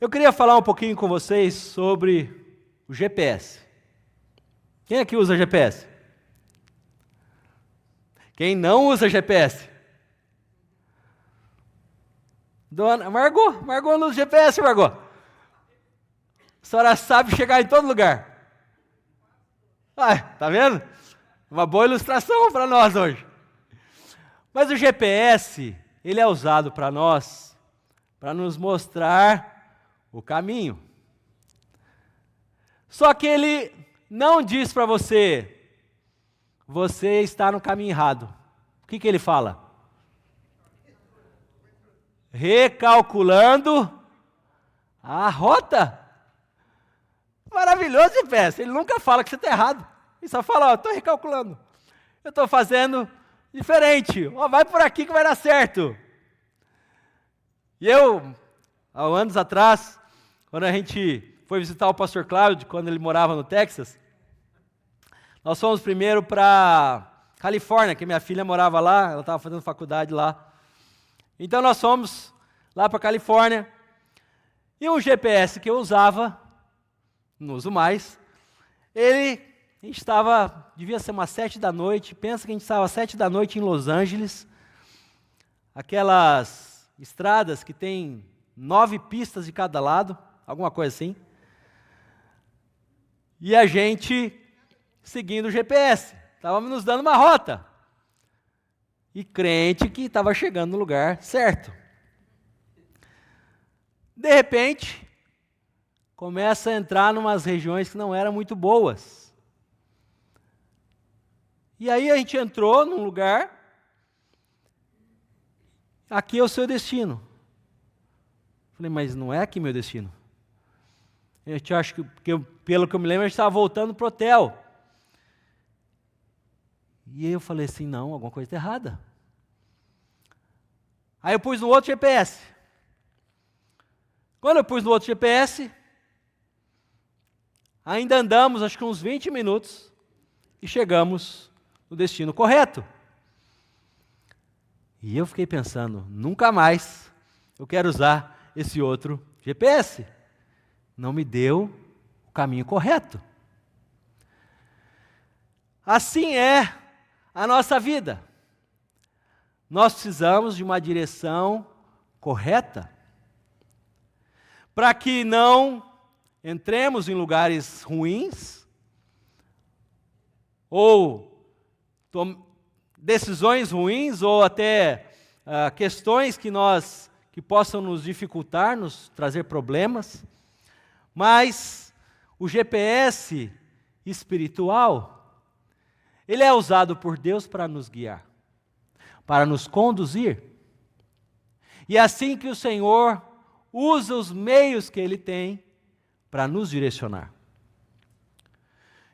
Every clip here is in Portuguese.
Eu queria falar um pouquinho com vocês sobre o GPS. Quem aqui usa GPS? Quem não usa GPS? Dona Margot não usa GPS, Margot. A senhora sabe chegar em todo lugar. Ah, tá vendo? Uma boa ilustração para nós hoje. Mas o GPS, ele é usado para nós, para nos mostrar o caminho. Só que ele não diz para você, você está no caminho errado. O que ele fala? Recalculando a rota. Maravilhoso GPS. Ele nunca fala que você está errado. Ele só fala, estou recalculando. Eu estou fazendo diferente. Vai por aqui que vai dar certo. E eu, há anos atrás, quando a gente foi visitar o pastor Cláudio, quando ele morava no Texas, nós fomos primeiro para Califórnia, que minha filha morava lá, ela estava fazendo faculdade lá. Então nós fomos lá para Califórnia, e o GPS que eu usava, não uso mais, a gente estava, devia ser umas 7 da noite, pensa que a gente estava às 7 da noite em Los Angeles, aquelas estradas que tem 9 pistas de cada lado, alguma coisa assim, e a gente seguindo o GPS, estávamos nos dando uma rota, e crente que estava chegando no lugar certo. De repente, começa a entrar em umas regiões que não eram muito boas. E aí a gente entrou num lugar, aqui é o seu destino. Falei, mas não é aqui meu destino. Eu acho que pelo que eu me lembro, a gente estava voltando para o hotel. E aí eu falei assim, não, alguma coisa está errada. Aí eu pus no outro GPS. Quando eu pus no outro GPS, ainda andamos acho que uns 20 minutos e chegamos no destino correto. E eu fiquei pensando, nunca mais eu quero usar esse outro GPS. Não me deu o caminho correto. Assim é a nossa vida. Nós precisamos de uma direção correta para que não entremos em lugares ruins ou decisões ruins ou até questões que possam nos dificultar, nos trazer problemas. Mas o GPS espiritual, ele é usado por Deus para nos guiar, para nos conduzir. E é assim que o Senhor usa os meios que Ele tem para nos direcionar.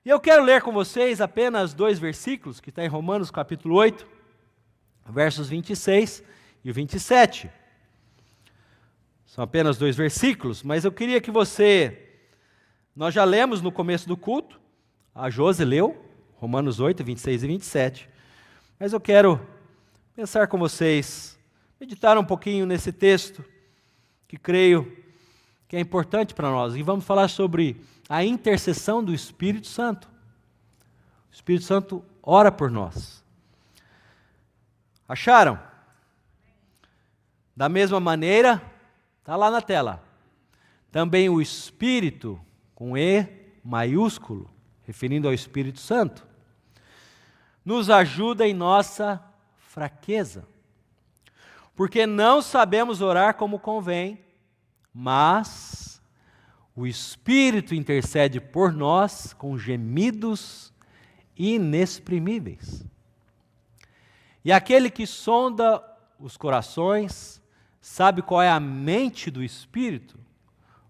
E eu quero ler com vocês apenas 2 versículos, que está em Romanos capítulo 8, versos 26 e 27. São apenas 2 versículos, mas eu queria que nós já lemos no começo do culto, a Josi leu, Romanos 8, 26 e 27, mas eu quero pensar com vocês, meditar um pouquinho nesse texto, que creio que é importante para nós, e vamos falar sobre a intercessão do Espírito Santo. O Espírito Santo ora por nós. Acharam? Da mesma maneira, está lá na tela, também o Espírito, com E maiúsculo, referindo ao Espírito Santo, nos ajuda em nossa fraqueza, porque não sabemos orar como convém, mas o Espírito intercede por nós com gemidos inexprimíveis. E aquele que sonda os corações sabe qual é a mente do Espírito,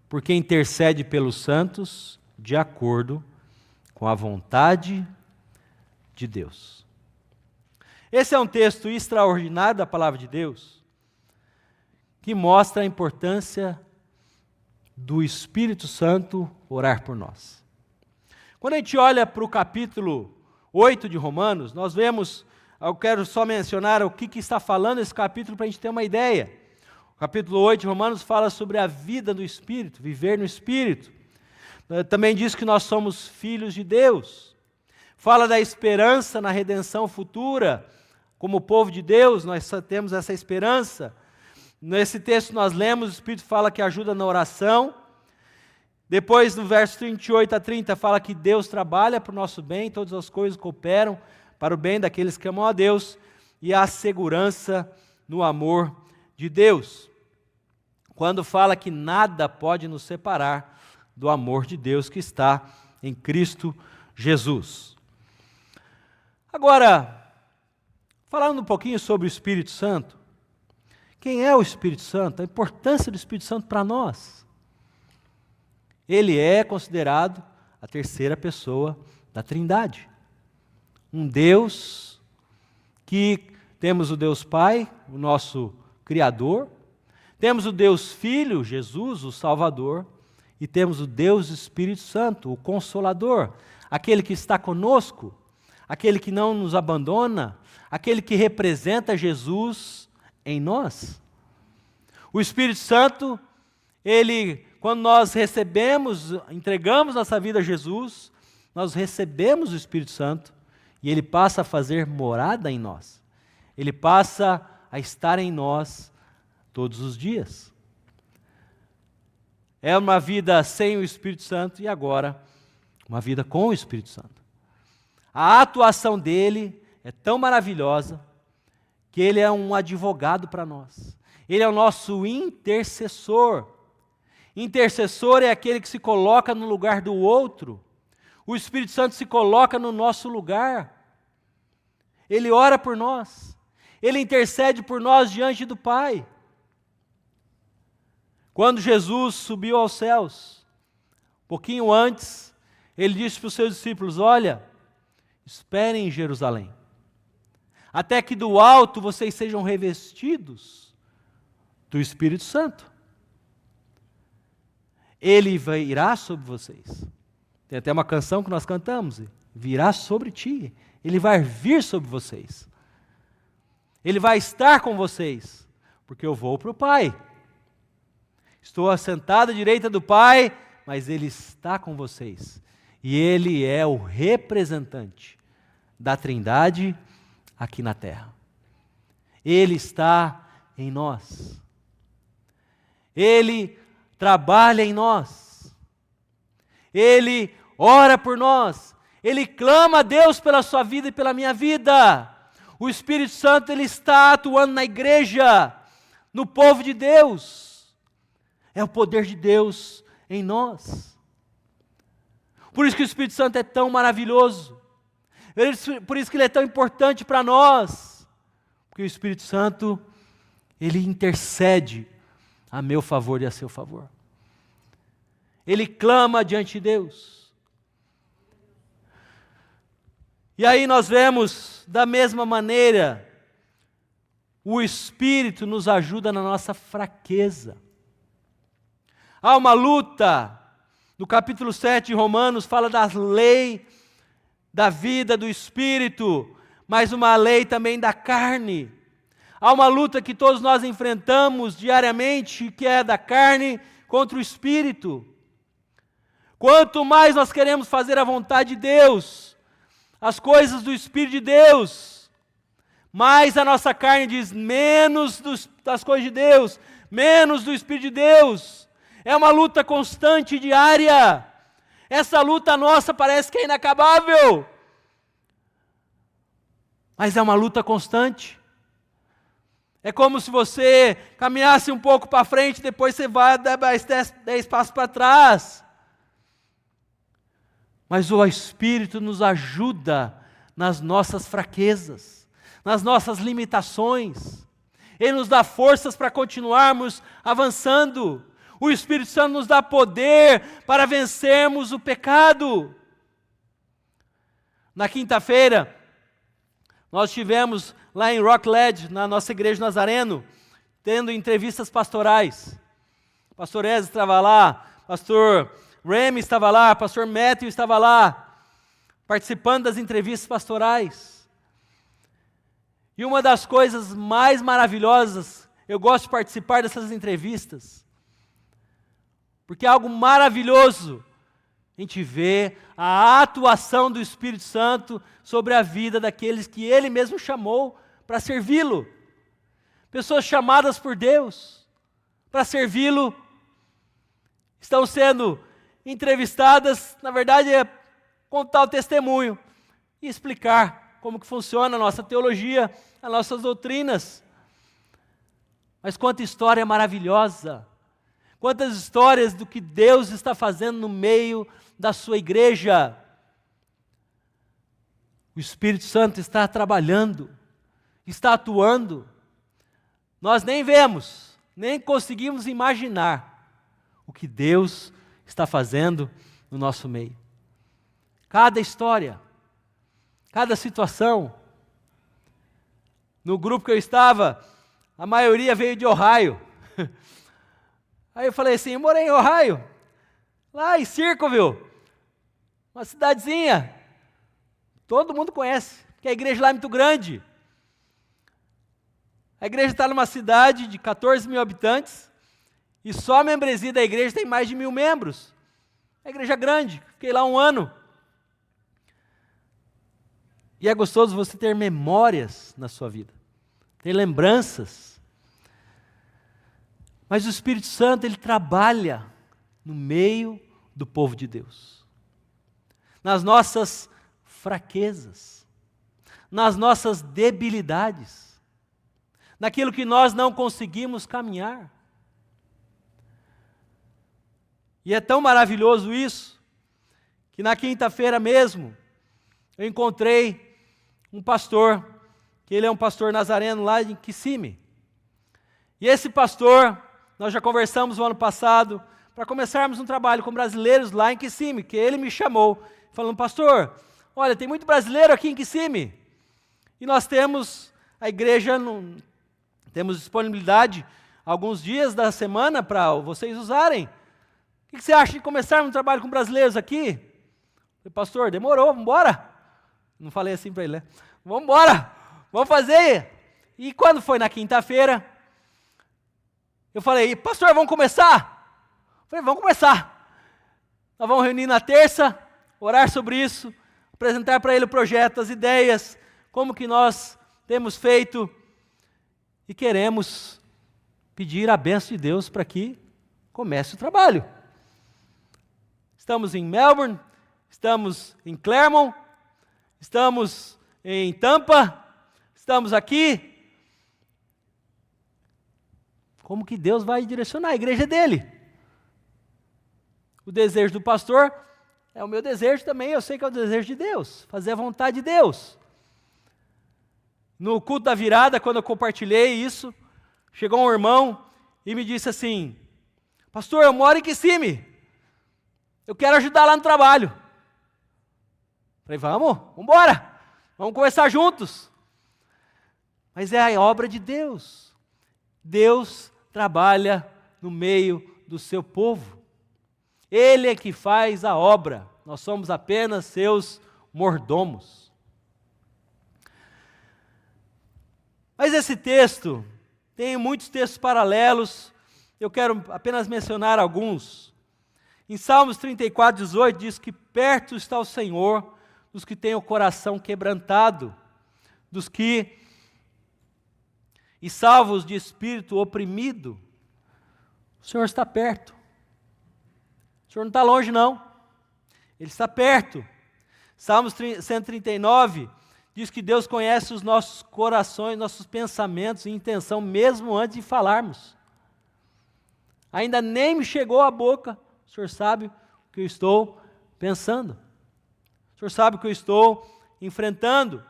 porque intercede pelos santos de acordo com a vontade de Deus. Esse é um texto extraordinário da palavra de Deus, que mostra a importância do Espírito Santo orar por nós. Quando a gente olha para o capítulo 8 de Romanos, nós vemos, eu quero só mencionar o que está falando esse capítulo para a gente ter uma ideia. capítulo 8 de Romanos fala sobre a vida do Espírito, viver no Espírito. Também diz que nós somos filhos de Deus. Fala da esperança na redenção futura. Como povo de Deus, nós temos essa esperança. Nesse texto nós lemos, o Espírito fala que ajuda na oração. Depois, no verso 28 a 30, fala que Deus trabalha para o nosso bem, todas as coisas cooperam para o bem daqueles que amam a Deus, e há segurança no amor de Deus. Quando fala que nada pode nos separar do amor de Deus que está em Cristo Jesus. Agora, falando um pouquinho sobre o Espírito Santo, quem é o Espírito Santo? A importância do Espírito Santo para nós. Ele é considerado a terceira pessoa da Trindade. Um Deus que temos o Deus Pai, o nosso Criador, temos o Deus Filho, Jesus, o Salvador, e temos o Deus Espírito Santo, o Consolador, aquele que está conosco, aquele que não nos abandona, aquele que representa Jesus em nós. O Espírito Santo, ele, quando nós recebemos, entregamos nossa vida a Jesus, nós recebemos o Espírito Santo e ele passa a fazer morada em nós. Ele passa a estar em nós todos os dias. É uma vida sem o Espírito Santo e agora uma vida com o Espírito Santo. A atuação dele é tão maravilhosa que ele é um advogado para nós. Ele é o nosso intercessor. Intercessor é aquele que se coloca no lugar do outro. O Espírito Santo se coloca no nosso lugar. Ele ora por nós. Ele intercede por nós diante do Pai. Quando Jesus subiu aos céus, pouquinho antes, ele disse para os seus discípulos: olha, esperem em Jerusalém, até que do alto vocês sejam revestidos do Espírito Santo. Ele virá sobre vocês. Tem até uma canção que nós cantamos: virá sobre ti. Ele vai vir sobre vocês. Ele vai estar com vocês, porque eu vou para o Pai. Estou assentado à direita do Pai, mas Ele está com vocês. E Ele é o representante da Trindade aqui na terra. Ele está em nós. Ele trabalha em nós. Ele ora por nós. Ele clama a Deus pela sua vida e pela minha vida. O Espírito Santo, ele está atuando na igreja, no povo de Deus. É o poder de Deus em nós. Por isso que o Espírito Santo é tão maravilhoso. Por isso que ele é tão importante para nós. Porque o Espírito Santo, ele intercede a meu favor e a seu favor. Ele clama diante de Deus. E aí nós vemos, da mesma maneira, o Espírito nos ajuda na nossa fraqueza. Há uma luta, no capítulo 7 de Romanos, fala da lei da vida do Espírito, mas uma lei também da carne. Há uma luta que todos nós enfrentamos diariamente, que é da carne contra o Espírito. Quanto mais nós queremos fazer a vontade de Deus, as coisas do Espírito de Deus, mais a nossa carne diz menos das coisas de Deus, menos do Espírito de Deus. É uma luta constante e diária. Essa luta nossa parece que é inacabável, mas é uma luta constante. É como se você caminhasse um pouco para frente, depois você vai dar 10 passos para trás. Mas o Espírito nos ajuda nas nossas fraquezas, nas nossas limitações. Ele nos dá forças para continuarmos avançando. O Espírito Santo nos dá poder para vencermos o pecado. Na quinta-feira, nós estivemos lá em Rockledge, na nossa igreja Nazareno, tendo entrevistas pastorais. O pastor Ezra estava lá, pastor Remy estava lá, pastor Matthew estava lá, participando das entrevistas pastorais. E uma das coisas mais maravilhosas eu gosto de participar dessas entrevistas, porque é algo maravilhoso a gente vê a atuação do Espírito Santo sobre a vida daqueles que Ele mesmo chamou para servi-lo. Pessoas chamadas por Deus para servi-lo, estão sendo entrevistadas, na verdade é contar o testemunho e explicar como que funciona a nossa teologia, as nossas doutrinas. Mas quanta história maravilhosa, quantas histórias do que Deus está fazendo no meio da sua igreja. O Espírito Santo está trabalhando, está atuando. Nós nem vemos, nem conseguimos imaginar o que Deus está fazendo no nosso meio. Cada história, cada situação. No grupo que eu estava, a maioria veio de Ohio. Aí eu falei assim, eu morei em Ohio, lá em Circleville, uma cidadezinha, todo mundo conhece, porque a igreja lá é muito grande. A igreja está numa cidade de 14 mil habitantes, e só a membresia da igreja tem mais de 1.000 membros. É igreja grande, fiquei lá 1 ano. E é gostoso você ter memórias na sua vida, ter lembranças. Mas o Espírito Santo, Ele trabalha no meio do povo de Deus. Nas nossas fraquezas, nas nossas debilidades, naquilo que nós não conseguimos caminhar. E é tão maravilhoso isso, que na quinta-feira mesmo, eu encontrei um pastor, que ele é um pastor nazareno lá em Kissimmee. E esse pastor, nós já conversamos no ano passado, para começarmos um trabalho com brasileiros lá em Kissimmee, que ele me chamou, falando, pastor, olha, tem muito brasileiro aqui em Kissimmee, e nós temos, a igreja, temos disponibilidade alguns dias da semana para vocês usarem. O que você acha de começarmos um trabalho com brasileiros aqui? Eu falei, pastor, demorou, vamos embora. Não falei assim para ele, né? Vamos embora, vamos fazer. E quando foi na quinta-feira, eu falei, pastor, vamos começar? Eu falei, vamos começar. Nós vamos reunir na terça, orar sobre isso, apresentar para ele o projeto, as ideias, como que nós temos feito e queremos pedir a bênção de Deus para que comece o trabalho. Estamos em Melbourne, estamos em Claremont, estamos em Tampa, estamos aqui. Como que Deus vai direcionar a igreja dele? O desejo do pastor é o meu desejo também, eu sei que é o desejo de Deus, fazer a vontade de Deus. No culto da virada, quando eu compartilhei isso, chegou um irmão e me disse assim, pastor, eu moro em Kissimmee, eu quero ajudar lá no trabalho. Falei, vamos embora, vamos conversar juntos. Mas é a obra de Deus. Deus trabalha no meio do seu povo. Ele é que faz a obra, nós somos apenas seus mordomos. Mas esse texto tem muitos textos paralelos, eu quero apenas mencionar alguns. Em Salmos 34, 18, diz que perto está o Senhor dos que têm o coração quebrantado, dos que, e salvos de espírito oprimido. O Senhor está perto. O Senhor não está longe, não. Ele está perto. Salmos 139 diz que Deus conhece os nossos corações, nossos pensamentos e intenção, mesmo antes de falarmos. Ainda nem me chegou à boca, o Senhor sabe o que eu estou pensando. O Senhor sabe o que eu estou enfrentando.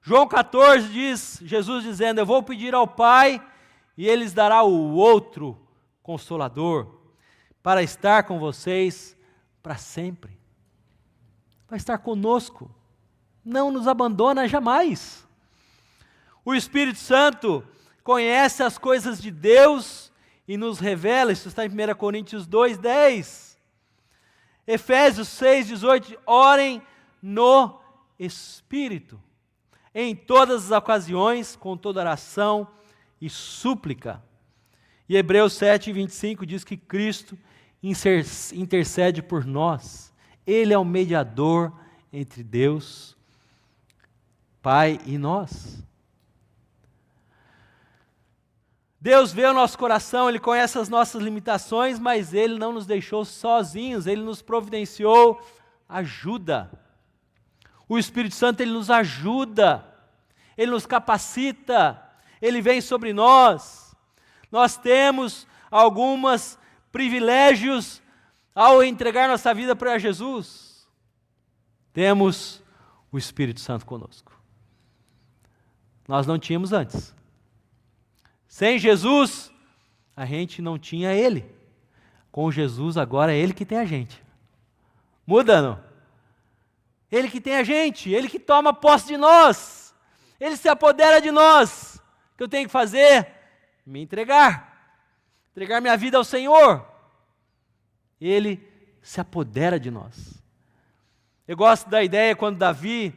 João 14 diz, Jesus dizendo, eu vou pedir ao Pai e Ele lhes dará o outro Consolador para estar com vocês para sempre. Vai estar conosco. Não nos abandona jamais. O Espírito Santo conhece as coisas de Deus e nos revela, isso está em 1 Coríntios 2:10. Efésios 6:18, orem no Espírito, em todas as ocasiões, com toda oração e súplica. E Hebreus 7:25 diz que Cristo intercede por nós. Ele é o mediador entre Deus, Pai e nós. Deus vê o nosso coração, Ele conhece as nossas limitações, mas Ele não nos deixou sozinhos, Ele nos providenciou ajuda. O Espírito Santo, Ele nos ajuda, Ele nos capacita, Ele vem sobre nós. Nós temos alguns privilégios ao entregar nossa vida para Jesus. Temos o Espírito Santo conosco. Nós não tínhamos antes. Sem Jesus, a gente não tinha Ele. Com Jesus, agora é Ele que tem a gente. Muda, não? Ele que tem a gente, Ele que toma posse de nós. Ele se apodera de nós. O que eu tenho que fazer? Me entregar. Entregar minha vida ao Senhor. Ele se apodera de nós. Eu gosto da ideia quando Davi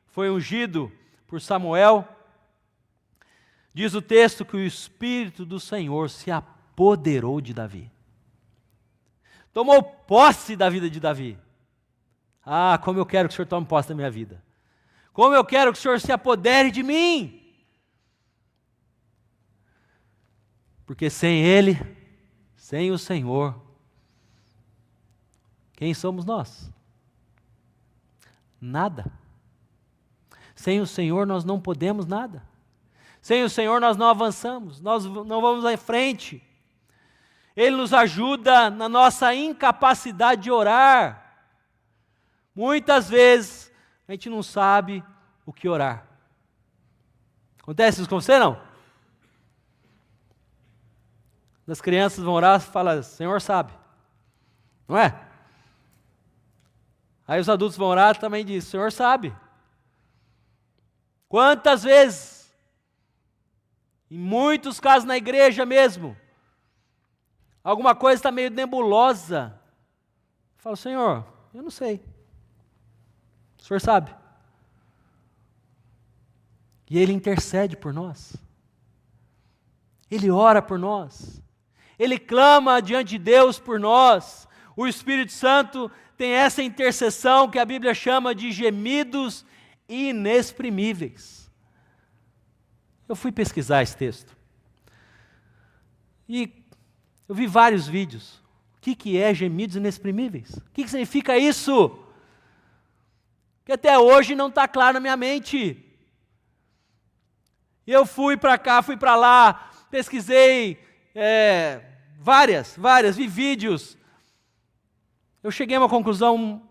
foi ungido por Samuel. Diz o texto que o Espírito do Senhor se apoderou de Davi. Tomou posse da vida de Davi. Ah, como eu quero que o Senhor tome posse da minha vida. Como eu quero que o Senhor se apodere de mim. Porque sem Ele, sem o Senhor, quem somos nós? Nada. Sem o Senhor nós não podemos nada. Sem o Senhor nós não avançamos, nós não vamos à frente. Ele nos ajuda na nossa incapacidade de orar. Muitas vezes a gente não sabe o que orar. Acontece isso com você, não? As crianças vão orar e falam, Senhor sabe. Não é? Aí os adultos vão orar e também dizem, Senhor sabe. Quantas vezes? Em muitos casos na igreja mesmo, alguma coisa está meio nebulosa. Eu falo, Senhor, eu não sei. O Senhor sabe. E Ele intercede por nós. Ele ora por nós. Ele clama diante de Deus por nós. O Espírito Santo tem essa intercessão que a Bíblia chama de gemidos inexprimíveis. Eu fui pesquisar esse texto. E eu vi vários vídeos. O que é gemidos inexprimíveis? O que significa isso? Que até hoje não está claro na minha mente. Eu fui para cá, fui para lá, pesquisei várias, vi vídeos. Eu cheguei a uma conclusão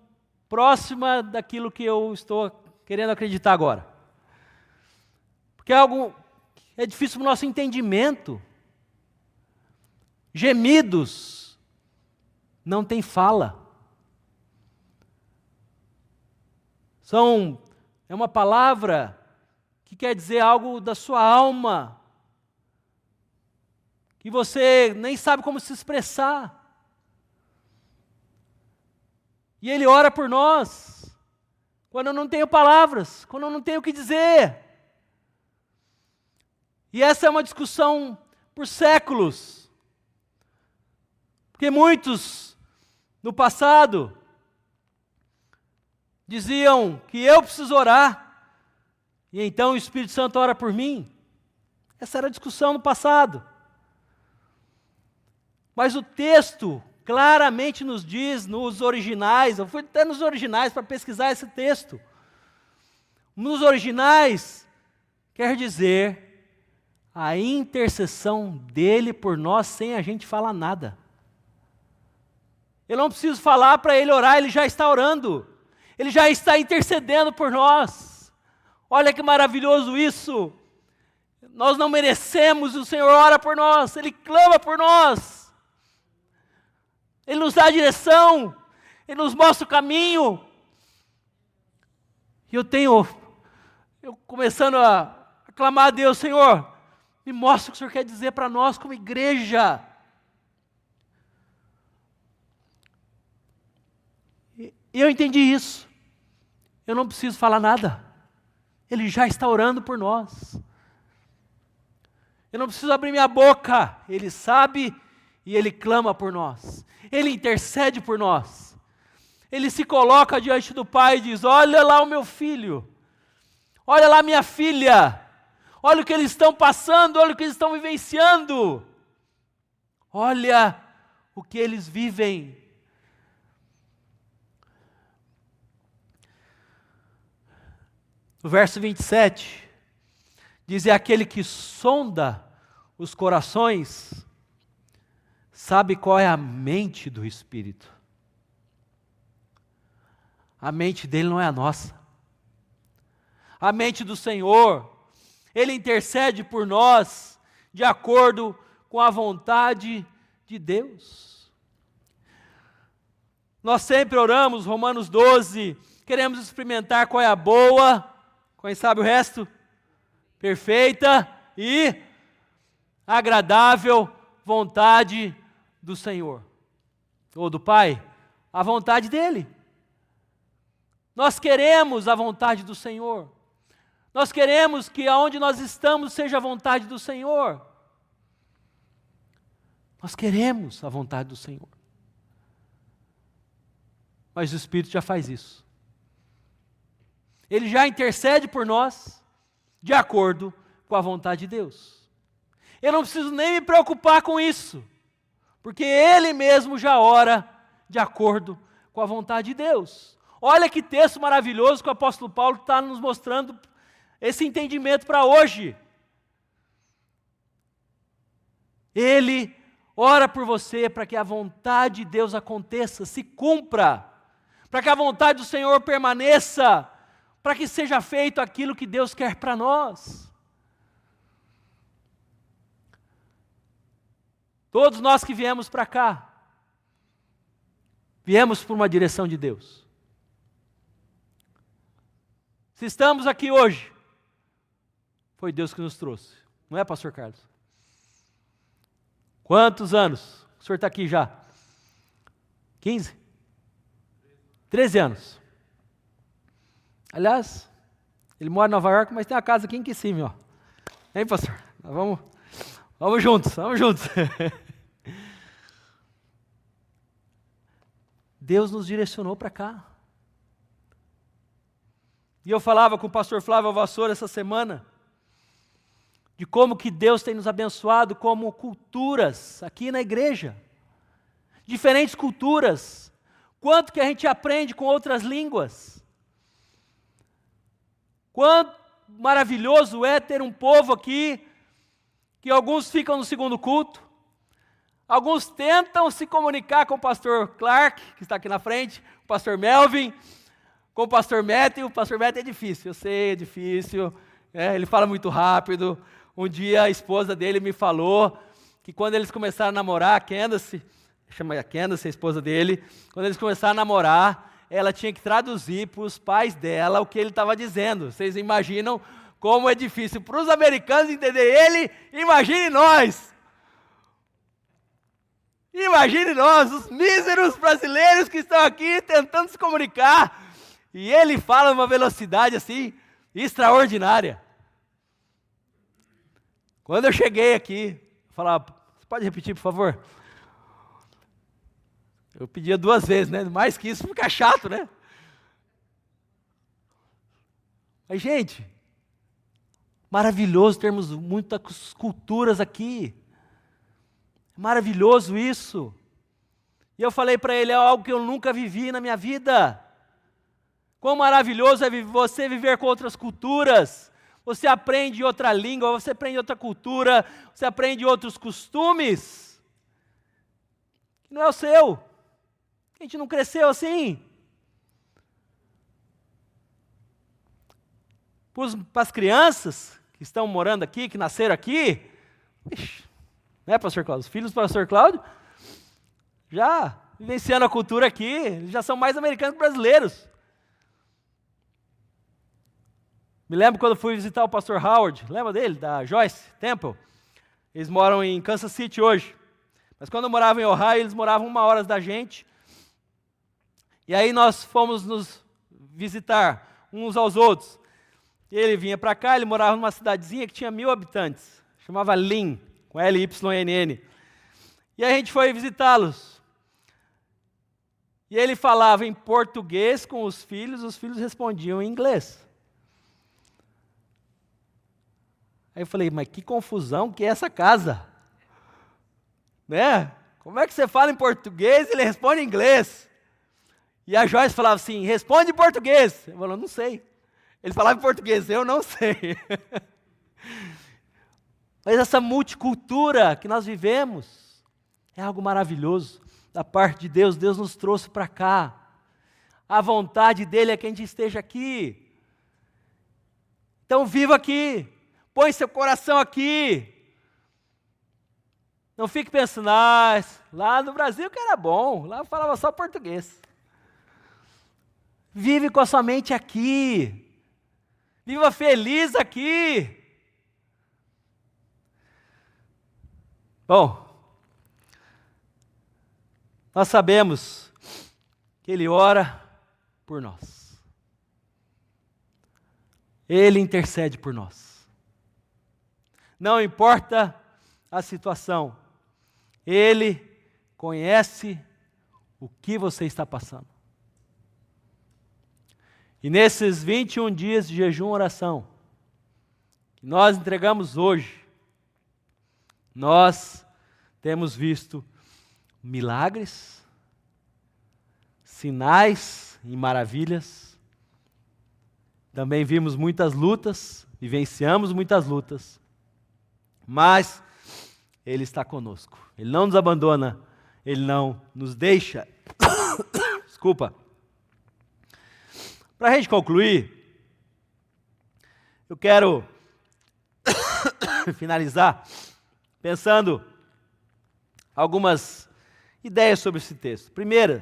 próxima daquilo que eu estou querendo acreditar agora. Porque é algo é difícil para o nosso entendimento. Gemidos não tem fala. É uma palavra que quer dizer algo da sua alma, que você nem sabe como se expressar. E Ele ora por nós, quando eu não tenho palavras, quando eu não tenho o que dizer. E essa é uma discussão por séculos. Porque muitos, no passado, diziam que eu preciso orar, e então o Espírito Santo ora por mim. Essa era a discussão no passado. Mas o texto claramente nos diz, nos originais, eu fui até nos originais para pesquisar esse texto. Nos originais, quer dizer a intercessão dele por nós sem a gente falar nada. Eu não preciso falar para ele orar, ele já está orando. Ele já está intercedendo por nós. Olha que maravilhoso isso. Nós não merecemos, o Senhor ora por nós, Ele clama por nós. Ele nos dá a direção, Ele nos mostra o caminho. E eu começando a clamar a Deus, Senhor, me mostra o que o Senhor quer dizer para nós como igreja. E eu entendi isso. Eu não preciso falar nada. Ele já está orando por nós. Eu não preciso abrir minha boca. Ele sabe e Ele clama por nós. Ele intercede por nós. Ele se coloca diante do Pai e diz: olha lá o meu filho. Olha lá minha filha. Olha o que eles estão passando. Olha o que eles estão vivenciando. Olha o que eles vivem. No verso 27, diz: é aquele que sonda os corações, sabe qual é a mente do Espírito. A mente dele não é a nossa. A mente do Senhor, Ele intercede por nós, de acordo com a vontade de Deus. Nós sempre oramos, Romanos 12, queremos experimentar qual é a boa, quem sabe o resto? Perfeita e agradável vontade do Senhor. Ou do Pai, a vontade dEle. Nós queremos a vontade do Senhor. Nós queremos que aonde nós estamos seja a vontade do Senhor. Nós queremos a vontade do Senhor. Mas o Espírito já faz isso. Ele já intercede por nós, de acordo com a vontade de Deus. Eu não preciso nem me preocupar com isso, porque Ele mesmo já ora de acordo com a vontade de Deus. Olha que texto maravilhoso que o apóstolo Paulo está nos mostrando esse entendimento para hoje. Ele ora por você para que a vontade de Deus aconteça, se cumpra, para que a vontade do Senhor permaneça, para que seja feito aquilo que Deus quer para nós. Todos nós que viemos para cá, viemos por uma direção de Deus. Se estamos aqui hoje, foi Deus que nos trouxe, não é, pastor Carlos? Quantos anos? O senhor está aqui já? 15? 13 anos. Aliás, ele mora em Nova York, mas tem uma casa aqui em Kissimmee, ó. Hein, pastor? Vamos juntos, vamos juntos. Deus nos direcionou para cá. E eu falava com o pastor Flávio Vassoura essa semana, de como que Deus tem nos abençoado como culturas aqui na igreja. Diferentes culturas. Quanto que a gente aprende com outras línguas. Quanto maravilhoso é ter um povo aqui, que alguns ficam no segundo culto, alguns tentam se comunicar com o pastor Clark, que está aqui na frente, o pastor Melvin, com o pastor Matthew. O pastor Matthew é difícil, eu sei, é difícil, ele fala muito rápido. Um dia a esposa dele me falou que quando eles começaram a namorar, a Candace, chama a Candace, a esposa dele, quando eles começaram a namorar, ela tinha que traduzir para os pais dela o que ele estava dizendo. Vocês imaginam como é difícil para os americanos entender ele? Imagine nós! Imagine nós, os míseros brasileiros que estão aqui tentando se comunicar. E ele fala numa velocidade assim, extraordinária. Quando eu cheguei aqui, eu falava: você pode repetir, por favor? Eu pedia 2 vezes, né? Mais que isso fica chato, né? Mas, gente, maravilhoso termos muitas culturas aqui. Maravilhoso isso. E eu falei para ele: é algo que eu nunca vivi na minha vida. Quão maravilhoso é você viver com outras culturas. Você aprende outra língua, você aprende outra cultura, você aprende outros costumes. Que não é o seu. A gente não cresceu assim. Para as crianças que estão morando aqui, que nasceram aqui, né, pastor Cláudio? Os filhos do pastor Cláudio já vivenciando a cultura aqui, eles já são mais americanos que brasileiros. Me lembro quando fui visitar o pastor Howard, lembra dele, da Joyce Temple? Eles moram em Kansas City hoje. Mas quando eu morava em Ohio, eles moravam 1 hora da gente. E aí nós fomos nos visitar uns aos outros. E ele vinha para cá, ele morava numa cidadezinha que tinha 1000 habitantes, chamava Lynn, com L-Y-N-N. E a gente foi visitá-los. E ele falava em português com os filhos respondiam em inglês. Aí eu falei, mas que confusão que é essa casa? Né? Como é que você fala em português e ele responde em inglês? E a Joyce falava assim, responde em português. Eu falei, não sei. Ele falava em português, eu não sei. Mas essa multicultura que nós vivemos é algo maravilhoso. Da parte de Deus, Deus nos trouxe para cá. A vontade dEle é que a gente esteja aqui. Então viva aqui. Põe seu coração aqui. Não fique pensando, lá no Brasil que era bom, lá eu falava só português. Vive com a sua mente aqui. Viva feliz aqui. Bom, nós sabemos que Ele ora por nós. Ele intercede por nós. Não importa a situação, Ele conhece o que você está passando. E nesses 21 dias de jejum e oração, que nós entregamos hoje, nós temos visto milagres, sinais e maravilhas. Também vimos muitas lutas, vivenciamos muitas lutas, mas Ele está conosco. Ele não nos abandona, Ele não nos deixa. Desculpa. Para a gente concluir, eu quero finalizar pensando algumas ideias sobre esse texto. Primeiro,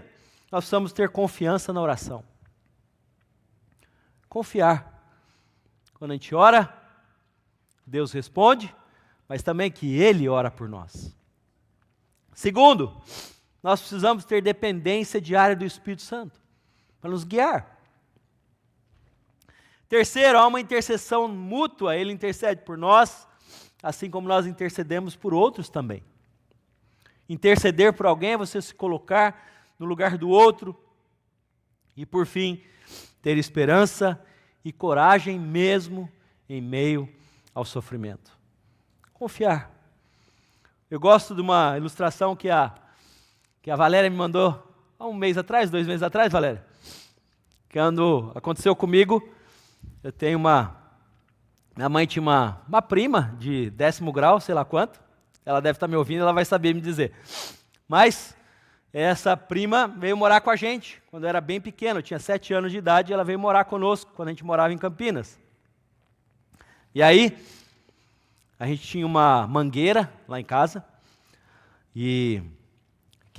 nós precisamos ter confiança na oração. Confiar. Quando a gente ora, Deus responde, mas também que Ele ora por nós. Segundo, nós precisamos ter dependência diária do Espírito Santo, para nos guiar. Terceiro, há uma intercessão mútua, Ele intercede por nós, assim como nós intercedemos por outros também. Interceder por alguém é você se colocar no lugar do outro. E por fim, ter esperança e coragem mesmo em meio ao sofrimento. Confiar. Eu gosto de uma ilustração que a Valéria me mandou há 2 meses atrás, Valéria. Quando aconteceu comigo, eu tenho minha mãe tinha uma prima de 10º grau, sei lá quanto. Ela deve estar me ouvindo, ela vai saber me dizer. Mas essa prima veio morar com a gente quando eu era bem pequeno. Eu tinha 7 anos de idade e ela veio morar conosco quando a gente morava em Campinas. E aí, a gente tinha uma mangueira lá em casa, que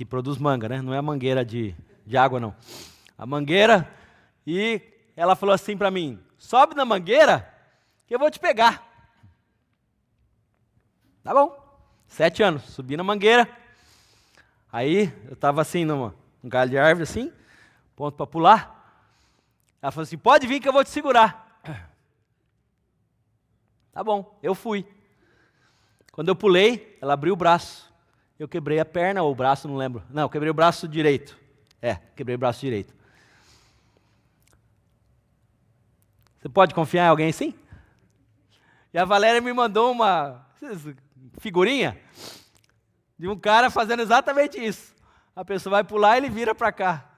produz manga, né? Não é a mangueira de água, não. A mangueira, e ela falou assim para mim, sobe na mangueira que eu vou te pegar. Tá bom. 7 anos, subi na mangueira. Aí, eu estava assim, num galho de árvore, assim, ponto para pular. Ela falou assim, pode vir que eu vou te segurar. Tá bom, eu fui. Quando eu pulei, ela abriu o braço. Eu quebrei a perna ou o braço, não lembro. Não, eu quebrei o braço direito. Quebrei o braço direito. Você pode confiar em alguém assim? E a Valéria me mandou uma figurinha de um cara fazendo exatamente isso. A pessoa vai pular e ele vira para cá.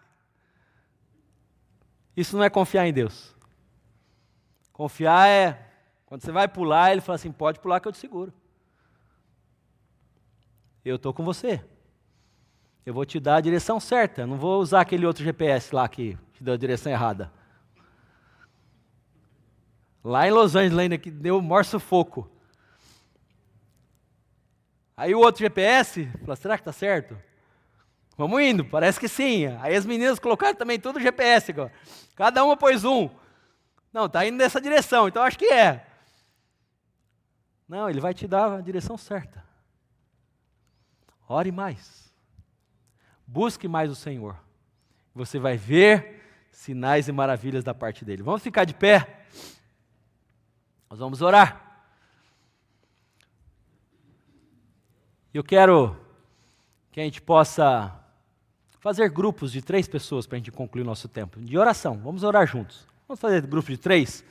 Isso não é confiar em Deus. Confiar é, quando você vai pular, ele fala assim, pode pular que eu te seguro. Eu estou com você. Eu vou te dar a direção certa. Não vou usar aquele outro GPS lá que te deu a direção errada. Lá em Los Angeles ainda que deu o maior sufoco. Aí o outro GPS falou, será que está certo? Vamos indo, parece que sim. Aí as meninas colocaram também todo o GPS agora. Cada uma pôs um. Não, está indo nessa direção, então acho que é. Não, ele vai te dar a direção certa. Ore mais. Busque mais o Senhor. Você vai ver sinais e maravilhas da parte dele. Vamos ficar de pé. Nós vamos orar. Eu quero que a gente possa fazer grupos de 3 pessoas para a gente concluir o nosso tempo de oração. Vamos orar juntos. Vamos fazer grupo de 3,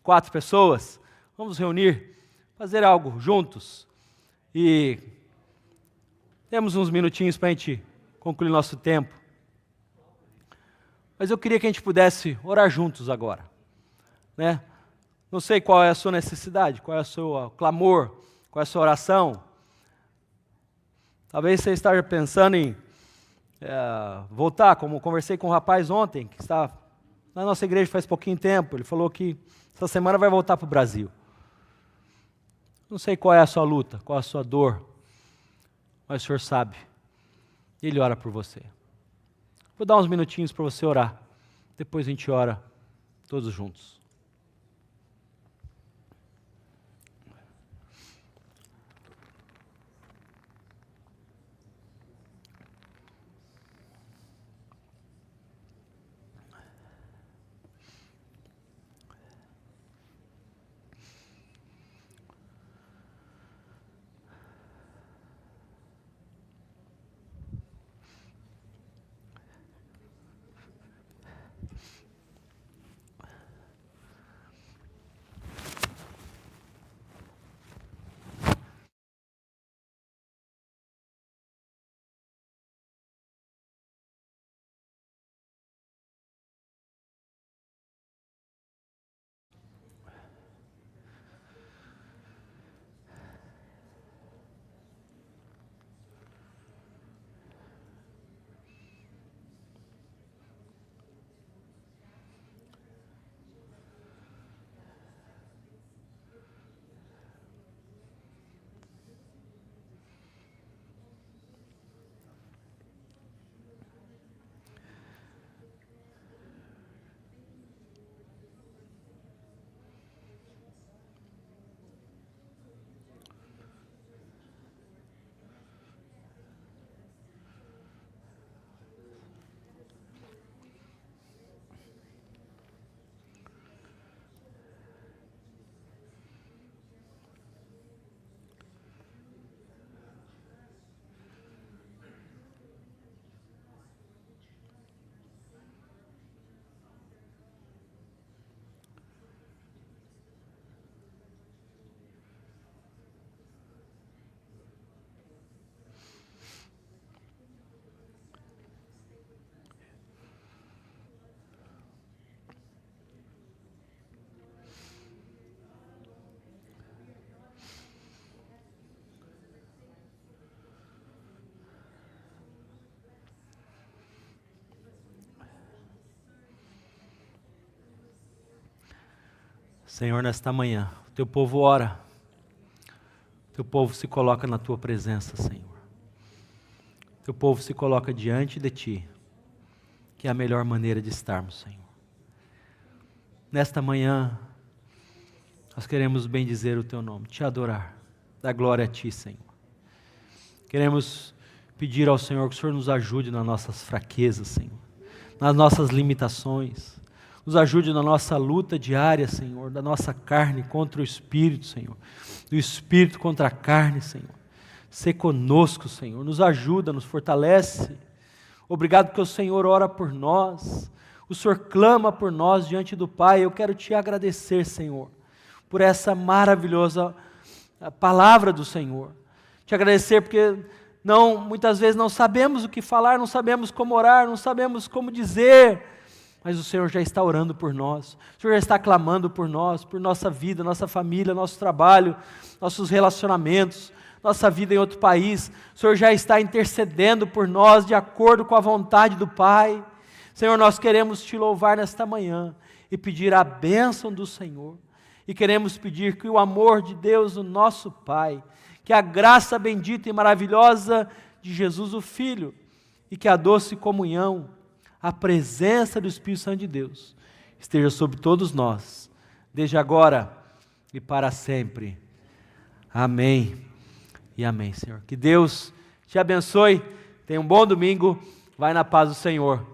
4 pessoas. Vamos reunir, fazer algo juntos. E temos uns minutinhos para a gente concluir o nosso tempo. Mas eu queria que a gente pudesse orar juntos agora, né? Não sei qual é a sua necessidade, qual é o seu clamor, qual é a sua oração. Talvez você esteja pensando em voltar, como conversei com um rapaz ontem, que está na nossa igreja faz pouquinho tempo. Ele falou que essa semana vai voltar para o Brasil. Não sei qual é a sua luta, qual é a sua dor, mas o Senhor sabe. Ele ora por você. Vou dar uns minutinhos para você orar. Depois a gente ora todos juntos. Senhor, nesta manhã, o teu povo ora, o teu povo se coloca na tua presença, Senhor. O teu povo se coloca diante de ti, que é a melhor maneira de estarmos, Senhor. Nesta manhã, nós queremos bendizer o teu nome, te adorar, dar glória a ti, Senhor. Queremos pedir ao Senhor que o Senhor nos ajude nas nossas fraquezas, Senhor, nas nossas limitações. Nos ajude na nossa luta diária, Senhor, da nossa carne contra o Espírito, Senhor, do Espírito contra a carne, Senhor. Sê conosco, Senhor, nos ajuda, nos fortalece. Obrigado porque o Senhor ora por nós, o Senhor clama por nós diante do Pai. Eu quero te agradecer, Senhor, por essa maravilhosa palavra do Senhor. Te agradecer porque muitas vezes não sabemos o que falar, não sabemos como orar, não sabemos como dizer, mas o Senhor já está orando por nós, o Senhor já está clamando por nós, por nossa vida, nossa família, nosso trabalho, nossos relacionamentos, nossa vida em outro país. O Senhor já está intercedendo por nós de acordo com a vontade do Pai. Senhor, nós queremos te louvar nesta manhã e pedir a bênção do Senhor. E queremos pedir que o amor de Deus, o nosso Pai, que a graça bendita e maravilhosa de Jesus o Filho, e que a doce comunhão, a presença do Espírito Santo de Deus esteja sobre todos nós, desde agora e para sempre. Amém e amém, Senhor. Que Deus te abençoe, tenha um bom domingo, vai na paz do Senhor.